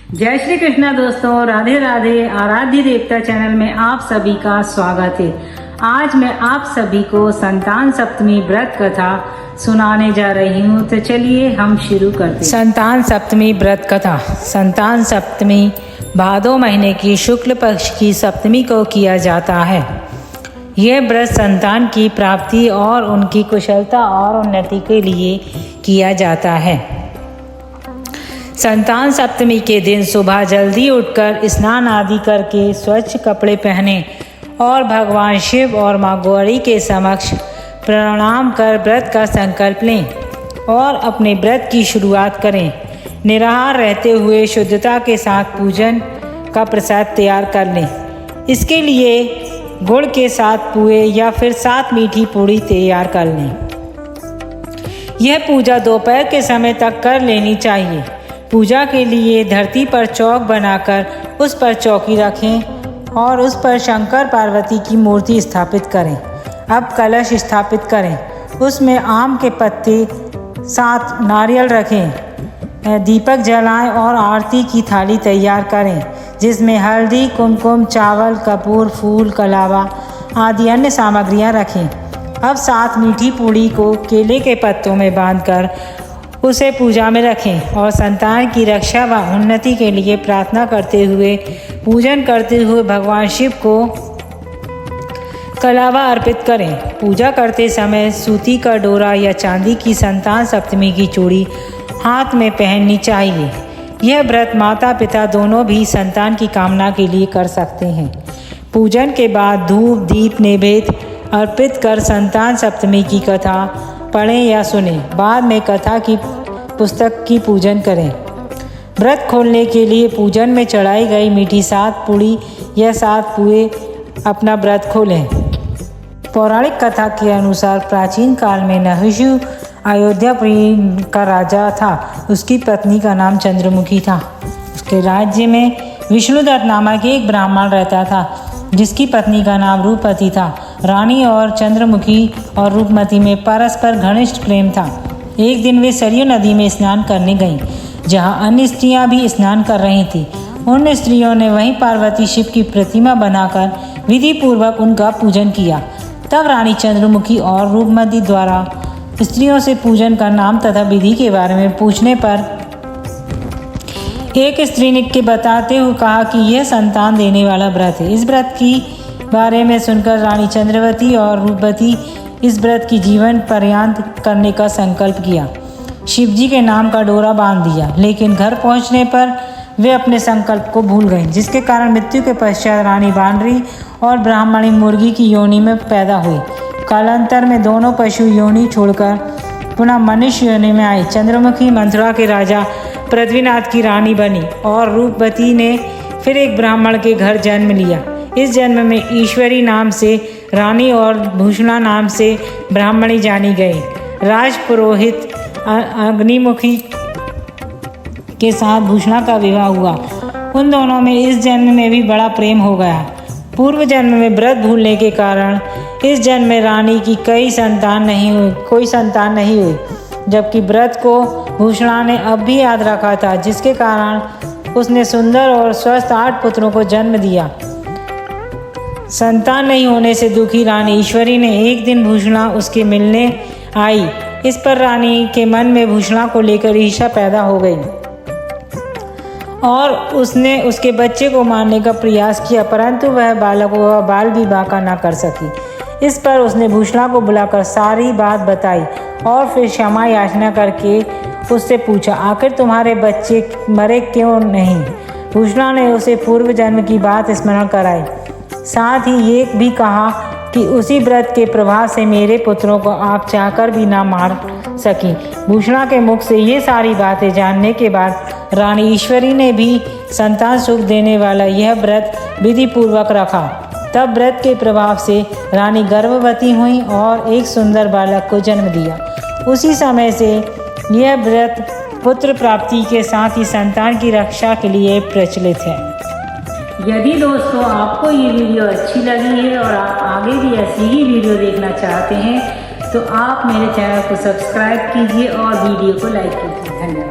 जय श्री कृष्णा दोस्तों, राधे राधे। आराध्य देवता चैनल में आप सभी का स्वागत है। आज मैं आप सभी को संतान सप्तमी व्रत कथा सुनाने जा रही हूँ। तो चलिए हम शुरू करते हैं। संतान सप्तमी व्रत कथा। संतान सप्तमी भादो महीने की शुक्ल पक्ष की सप्तमी को किया जाता है। यह व्रत संतान की प्राप्ति और उनकी कुशलता और उन्नति के लिए किया जाता है। संतान सप्तमी के दिन सुबह जल्दी उठकर स्नान आदि करके स्वच्छ कपड़े पहने और भगवान शिव और माँ गौरी के समक्ष प्रणाम कर व्रत का संकल्प लें और अपने व्रत की शुरुआत करें। निराहार रहते हुए शुद्धता के साथ पूजन का प्रसाद तैयार कर लें। इसके लिए गुड़ के 7 पुए या फिर 7 मीठी पूड़ी तैयार कर लें। यह पूजा दोपहर के समय तक कर लेनी चाहिए। पूजा के लिए धरती पर चौक बनाकर उस पर चौकी रखें और उस पर शंकर पार्वती की मूर्ति स्थापित करें। अब कलश स्थापित करें, उसमें आम के पत्ते 7 नारियल रखें, दीपक जलाएं और आरती की थाली तैयार करें जिसमें हल्दी, कुमकुम, चावल, कपूर, फूल, कलावा आदि अन्य सामग्रियां रखें। अब 7 मीठी पूड़ी को केले के पत्तों में बांधकर उसे पूजा में रखें और संतान की रक्षा व उन्नति के लिए प्रार्थना करते हुए पूजन करते हुए भगवान शिव को कलावा अर्पित करें। पूजा करते समय सूती का डोरा या चांदी की संतान सप्तमी की चूड़ी हाथ में पहननी चाहिए। यह व्रत माता पिता दोनों भी संतान की कामना के लिए कर सकते हैं। पूजन के बाद धूप दीप नैवेद्य अर्पित कर संतान सप्तमी की कथा पढ़ें या सुने। बाद में कथा की पुस्तक की पूजन करें। व्रत खोलने के लिए पूजन में चढ़ाई गई मीठी 7 पूड़ी या 7 पुए अपना व्रत खोलें। पौराणिक कथा के अनुसार प्राचीन काल में नहुषु अयोध्यापुरी का राजा था। उसकी पत्नी का नाम चंद्रमुखी था। उसके राज्य में विष्णुदत्त नामक एक ब्राह्मण रहता था जिसकी पत्नी का नाम रूपमती था। रानी और चंद्रमुखी और रूपमती में परस्पर घनिष्ठ प्रेम था। एक दिन वे सरयू नदी में स्नान करने गईं, जहां अन्य स्त्रियां भी स्नान कर रही थीं। उन स्त्रियों ने वहीं पार्वती शिव की प्रतिमा बनाकर विधि पूर्वक उनका पूजन किया। तब रानी चंद्रमुखी और रूपमती द्वारा स्त्रियों से पूजन का नाम तथा विधि के बारे में पूछने पर एक स्त्री ने के बताते हुए कहा कि यह संतान देने वाला व्रत है। इस व्रत की बारे में सुनकर रानी चंद्रवती और रूपवती इस व्रत की जीवन पर्यंत करने का संकल्प किया। शिवजी के नाम का डोरा बांध दिया, लेकिन घर पहुंचने पर वे अपने संकल्प को भूल गईं, जिसके कारण मृत्यु के पश्चात रानी बानरी और ब्राह्मणी मुर्गी की योनि में पैदा हुई। कालांतर में दोनों पशु योनि छोड़कर पुनः मनुष्य योनि में आई। चंद्रमुखी मथुरा के राजा पृथ्वीनाथ की रानी बनी और रूपवती ने फिर एक ब्राह्मण के घर जन्म लिया। इस जन्म में ईश्वरी नाम से रानी और भूषणा नाम से ब्राह्मणी जानी गई। राज पुरोहित अग्निमुखी के साथ भूषणा का विवाह हुआ। उन दोनों में इस जन्म में भी बड़ा प्रेम हो गया। पूर्व जन्म में व्रत भूलने के कारण इस जन्म में रानी की कोई संतान नहीं हुई, जबकि व्रत को भूषणा ने अब भी याद रखा था, जिसके कारण उसने सुंदर और स्वस्थ 8 पुत्रों को जन्म दिया। संतान नहीं होने से दुखी रानी ईश्वरी ने एक दिन भूषणा उसके मिलने आई। इस पर रानी के मन में भूषणा को लेकर ईर्ष्या पैदा हो गई और उसने उसके बच्चे को मारने का प्रयास किया, परंतु वह बालक को बाल विवाह का न कर सकी। इस पर उसने भूषणा को बुलाकर सारी बात बताई और फिर क्षमा याचना करके उससे पूछा, आखिर तुम्हारे बच्चे मरे क्यों नहीं। भूषणा ने उसे पूर्व जन्म की बात स्मरण कराई। साथ ही ये भी कहा कि उसी व्रत के प्रभाव से मेरे पुत्रों को आप चाहकर भी ना मार सकी। भूषणा के मुख से ये सारी बातें जानने के बाद रानी ईश्वरी ने भी संतान सुख देने वाला यह व्रत विधि पूर्वक रखा। तब व्रत के प्रभाव से रानी गर्भवती हुई और एक सुंदर बालक को जन्म दिया। उसी समय से यह व्रत पुत्र प्राप्ति के साथ ही संतान की रक्षा के लिए प्रचलित है। यदि दोस्तों आपको ये वीडियो अच्छी लगी है और आप आगे भी ऐसी ही वीडियो देखना चाहते हैं तो आप मेरे चैनल को सब्सक्राइब कीजिए और वीडियो को लाइक कीजिए। धन्यवाद।